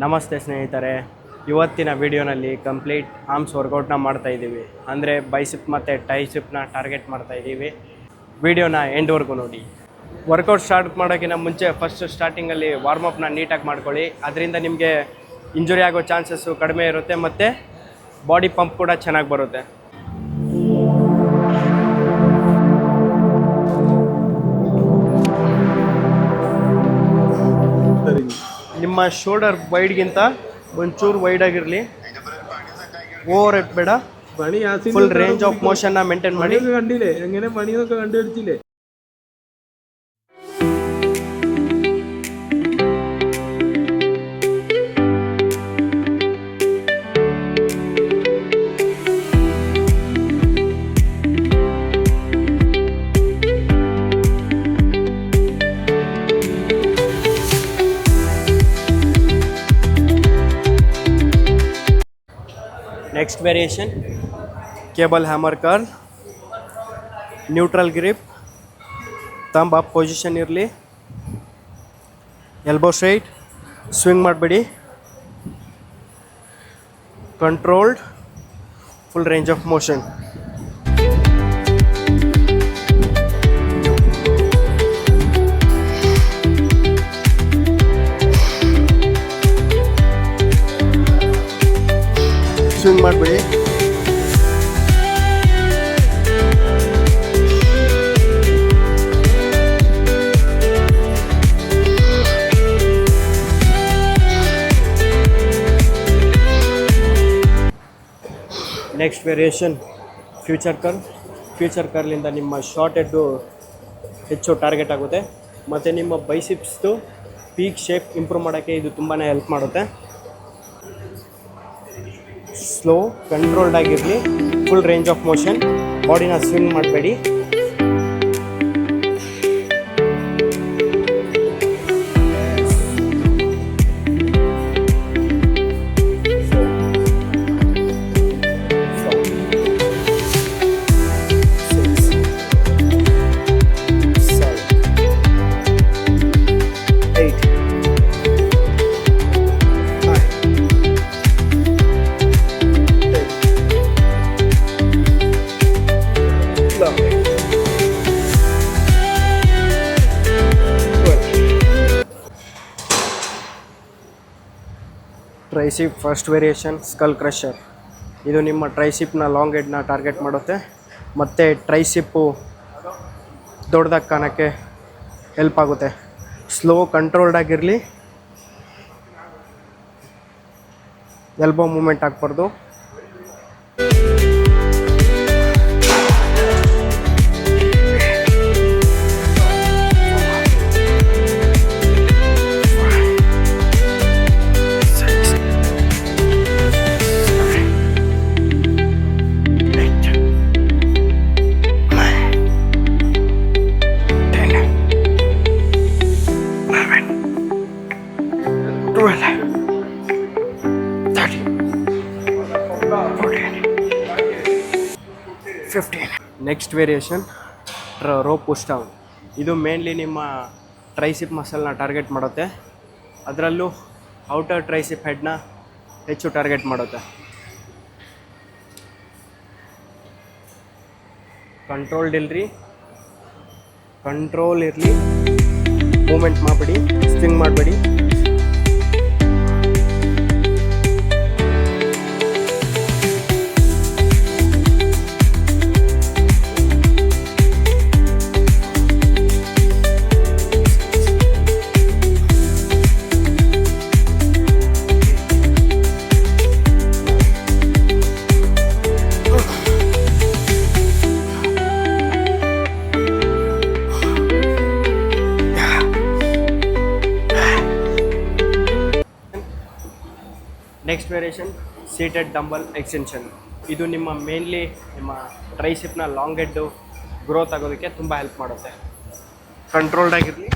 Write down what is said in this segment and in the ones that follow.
ನಮಸ್ತೆ ಸ್ನೇಹಿತರೆ, ಇವತ್ತಿನ ವಿಡಿಯೋನಲ್ಲಿ ಕಂಪ್ಲೀಟ್ ಆರ್ಮ್ಸ್ ವರ್ಕೌಟ್ನ ಮಾಡ್ತಾಯಿದ್ದೀವಿ. ಅಂದರೆ ಬೈಸಿಪ್ ಮತ್ತು ಟ್ರೈಸಿಪ್ನ ಟಾರ್ಗೆಟ್ ಮಾಡ್ತಾಯಿದ್ದೀವಿ. ವಿಡಿಯೋನ ಎಂಡ್ವರೆಗೂ ನೋಡಿ. ವರ್ಕೌಟ್ ಸ್ಟಾರ್ಟ್ ಮಾಡೋಕ್ಕಿಂತ ಮುಂಚೆ ಫಸ್ಟ್ ಸ್ಟಾರ್ಟಿಂಗಲ್ಲಿ ವಾರ್ಮಪ್ನ ನೀಟಾಗಿ ಮಾಡ್ಕೊಳ್ಳಿ. ಅದರಿಂದ ನಿಮಗೆ ಇಂಜುರಿ ಆಗೋ ಚಾನ್ಸಸ್ಸು ಕಡಿಮೆ ಇರುತ್ತೆ ಮತ್ತು ಬಾಡಿ ಪಂಪ್ ಕೂಡ ಚೆನ್ನಾಗಿ ಬರುತ್ತೆ. ನಿಮ್ಮ ಶೋಲ್ಡರ್ ವೈಡ್ಗಿಂತ ಒಂಚೂರು ವೈಡ್ ಆಗಿರಲಿ, ಓವರ್ ಬೇಡ. ಫುಲ್ ರೇಂಜ್ ಆಫ್ ಮೋಷನ್ನ ಮೇಂಟೈನ್ ಮಾಡಿ. കണ്ടില്ലേ എങ്ങനെ പണിയൊക്കെ കണ്ടുപിടിച്ചില്ലേ? Next variation, cable hammer curl, neutral grip, thumb up position ಇರಲಿ, elbow straight, swing ಮಾಡಬೇಡಿ, controlled, full range of motion. Swing ಮಾಡಬೇಡಿ. Next variation future curl. Future ಕರ್ಲಿಂದ ನಿಮ್ಮ ಶಾರ್ಟ್ ಹೆಡ್ಡು ಹೆಚ್ಚು ಟಾರ್ಗೆಟ್ ಆಗುತ್ತೆ ಮತ್ತು ನಿಮ್ಮ ಬೈಸಿಪ್ಸ್ದು ಪೀಕ್ ಶೇಪ್ ಇಂಪ್ರೂವ್ ಮಾಡೋಕ್ಕೆ ಇದು ತುಂಬಾ ಹೆಲ್ಪ್ ಮಾಡುತ್ತೆ. ಸ್ಲೋ ಕಂಟ್ರೋಲ್ಡ್ ಆಗಿರಲಿ, ಫುಲ್ ರೇಂಜ್ ಆಫ್ ಮೋಷನ್. ಬಾಡಿನ ಸ್ವಿಂಗ್ ಮಾಡಬೇಡಿ. Tricep first variation skull crusher. ಇದು ನಿಮ್ಮ ಟ್ರೈಸಿಪ್ನ ಲಾಂಗ್ ಹೆಡ್ನ ಟಾರ್ಗೆಟ್ ಮಾಡುತ್ತೆ ಮತ್ತು ಟ್ರೈಸಿಪ್ಪು ದೊಡ್ಡದಾಗಿ ಕಾಣೋಕ್ಕೆ ಹೆಲ್ಪ್ ಆಗುತ್ತೆ. ಸ್ಲೋ ಕಂಟ್ರೋಲ್ಡ್ ಆಗಿರಲಿ, ಎಲ್ಬೋ ಮೂಮೆಂಟ್ ಆಗಬಾರ್ದು. Next variation rope push down. ಇದು ಮೇನ್ಲಿ ನಿಮ್ಮ ಟ್ರೈಸಿಪ್ ಮಸಲ್ನ ಟಾರ್ಗೆಟ್ ಮಾಡುತ್ತೆ. ಅದರಲ್ಲೂ ಔಟರ್ ಟ್ರೈಸಿಪ್ ಹೆಡ್ನ ಹೆಚ್ಚು ಟಾರ್ಗೆಟ್ ಮಾಡುತ್ತೆ. ಕಂಟ್ರೋಲ್ ಇರಲಿ, ಮೂಮೆಂಟ್ ಮಾಡಬೇಡಿ, ಸ್ವಿಂಗ್ ಮಾಡಬೇಡಿ. Next variation seated dumbbell extension. ಇದು ನಿಮ್ಮ ಮೇನ್ಲಿ ನಿಮ್ಮ ಟ್ರೈಸಿಪ್ನ ಲಾಂಗ್ ಹೆಡ್ಡು ಗ್ರೋತ್ ಆಗೋದಕ್ಕೆ ತುಂಬ ಹೆಲ್ಪ್ ಮಾಡುತ್ತೆ. ಕಂಟ್ರೋಲ್ಡ್ ಆಗಿರಲಿ.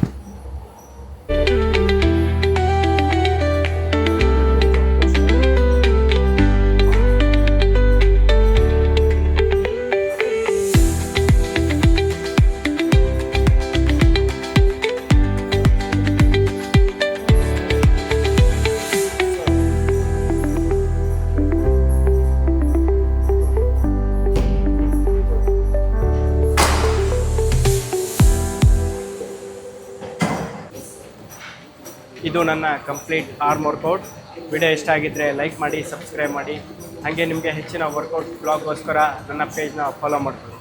ಇದು ನನ್ನ ಕಂಪ್ಲೀಟ್ ಆರ್ಮ್ ವರ್ಕೌಟ್. ವಿಡಿಯೋ ಇಷ್ಟ ಆಗಿದ್ದರೆ ಲೈಕ್ ಮಾಡಿ, ಸಬ್ಸ್ಕ್ರೈಬ್ ಮಾಡಿ. ಹಾಗೆ ನಿಮಗೆ ಹೆಚ್ಚಿನ ವರ್ಕೌಟ್ ಬ್ಲಾಗ್ಗೋಸ್ಕರ ನನ್ನ ಪೇಜ್ನ ಫಾಲೋ ಮಾಡ್ಕೊಳ್ಳಿ.